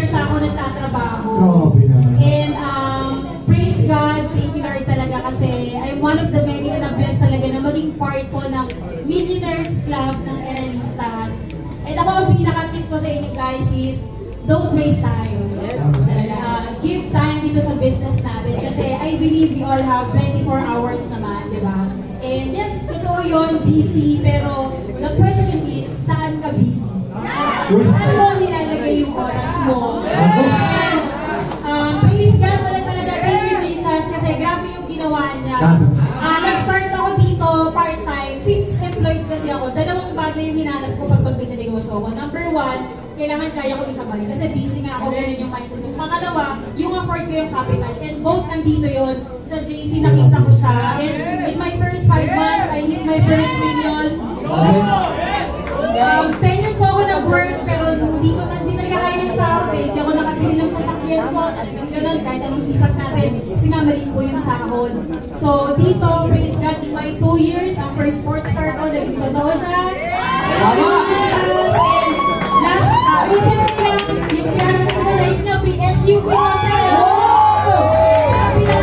years ako nagtatrabaho. Grabe na. And praise God, thank you Lord talaga kasi I'm one of the many na na-bless talaga na maging part po ng Millionaires Club ng Eralista. And ako ang pinaka-tip ko sa inyo guys is don't waste time. Give time dito sa business natin kasi I believe we all have 24 hours naman, di ba? And yes, totoo yun, busy, pero the question is, saan ka busy? Saan mo nilalagay yung oras mo? And praise God, wala talaga, thank you Jesus, kasi grabe yung ginawa niya. Nag-start ako dito part-time, since employed kasi ako, dalawang bagay yung hinanap ko pag magnegosyo ako. Number one, kailangan kaya ko isabay kasi busy nga ako, ganun yung mindset. Pangalawa, yung afford ko yung capital. And both nandito yun. Sa JC nakita ko siya. And in my first 5 months, I hit my first million. 10 years po ako nag-work, pero hindi talaga kaya ng sahod eh. Hindi ako nakabili ng sasakyan ko. Talagang ganun, kahit anong sipat natin. Kasi nga maliit po yung sahod. So dito, praise God, in my 2 years, ang first sports car ko, naging totoo siya. And last, recently lang, yung Piazza ko na rin na PSUV natin. Sabi na,